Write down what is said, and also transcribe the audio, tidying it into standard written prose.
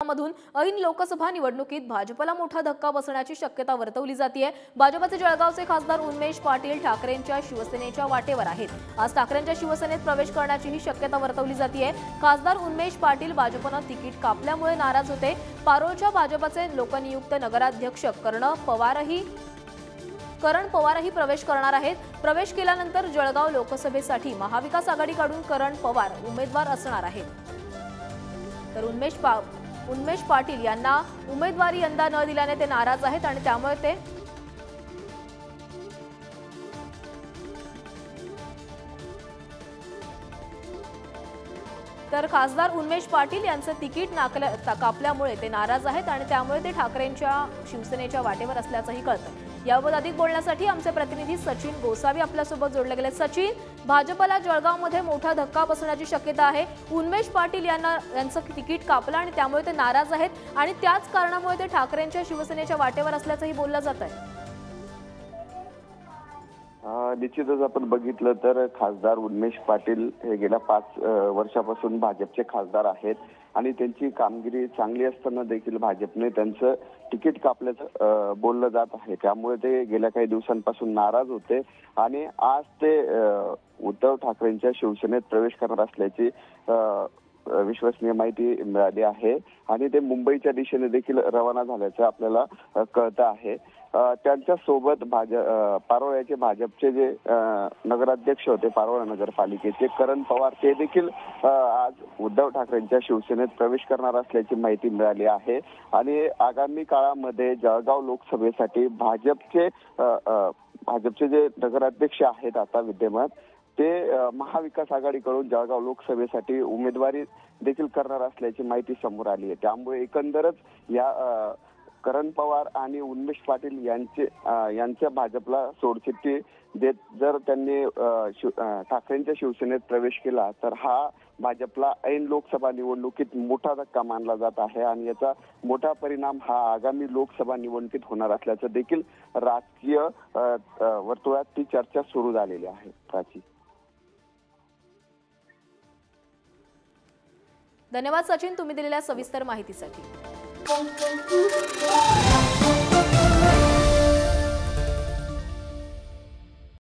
मधून ऐन लोकसभा निवडणुकीत भाजपला मोठा धक्का बसण्याची शक्यता वर्तवली जाते। भाजपचे जळगावचे खासदार उन्मेष पाटील ठाकरेंच्या शिवसेनेच्या वाटेवर आहेत। आज ठाकरेंच्या शिवसेनेत प्रवेश करण्याची ही शक्यता वर्तवली जाते। खासदार उन्मेष पाटील भाजपनं तिकीट कापल्यामुळे नाराज होते। पारोळच्या भाजपचे लोकनियुक्त नगराध्यक्ष करण पवारही प्रवेश करणार आहेत। प्रवेश केल्यानंतर जळगाव लोकसभेसाठी महाविकास आघाडीकडून करण पवार उमेदवार असणार आहेत। तर उन्मेष पाटील यांना उमेदवारी यंदा न दिल्याने ते नाराज आहेत आणि त्यामुळे ते तर खासदार उन्मेष पाटील यांचे तिकीट कापल्यामुळे ते नाराज आहेत आणि त्यामुळे ते ठाकरेंच्या शिवसेनेच्या वाटेवर असल्याचंही कळतं। याबाबत अधिक बोलण्यासाठी आमचे प्रतिनिधी सचिन गोसावी आपल्यासोबत जोडले गेले। सचिन, भाजपला जळगावमध्ये मोठा धक्का बसण्याची शक्यता आहे। उन्मेष पाटील यांचं तिकीट कापलं आणि त्यामुळे ते नाराज आहेत आणि त्याच कारणामुळे ते ठाकरेंच्या शिवसेनेच्या वाटेवर असल्याचंही बोललं जात आहे। निश्चितच आपण बघितलं तर खासदार उन्मेष पाटील हे गेल्या 5 वर्षापासून भाजपचे खासदार आहेत आणि त्यांची कामगिरी चांगली असताना देखील भाजपने त्यांचं तिकीट कापल्याचं बोललं जात आहे। त्यामुळे ते गेल्या काही दिवसांपासून नाराज होते आणि आज ते उद्धव ठाकरेंच्या शिवसेनेत प्रवेश करणार असल्याची विश्वसनीय माहिती मिळाली आहे आणि ते मुंबईच्या दिशेने देखील रवाना झाल्याचं आपल्याला कळतं आहे। त्यांच्या सोबत पारोळ्याचे भाजपचे जे नगराध्यक्ष होते पारोळा नगरपालिकेचे करण पवार ते देखील आज उद्धव ठाकरेंच्या शिवसेनेत प्रवेश करणार असल्याची माहिती मिळाली आहे आणि आगामी काळामध्ये जळगाव लोकसभेसाठी भाजपचे जे नगराध्यक्ष आहेत आता विद्यमान ते महाविकास आघाडीकडून जळगाव लोकसभेसाठी उमेदवारी देखील करणार असल्याची माहिती समोर आली आहे। त्यामुळे एकंदरच या करण पवार आणि उन्मेष पाटील यांच्या भाजपला सोडचिठ्ठी देत जर त्यांनी ठाकरेंच्या शिवसेनेत प्रवेश केला तर हा भाजपला ऐन लोकसभा निवडणुकीत मोठा धक्का मानला जात आहे आणि याचा मोठा परिणाम हा आगामी लोकसभा निवडणुकीत होणार असल्याचं देखील राजकीय वर्तुळात ती चर्चा सुरू झालेली आहे। प्राची, धन्यवाद सचिन, तुम्ही दिलेल्या सविस्तर माहितीसाठी।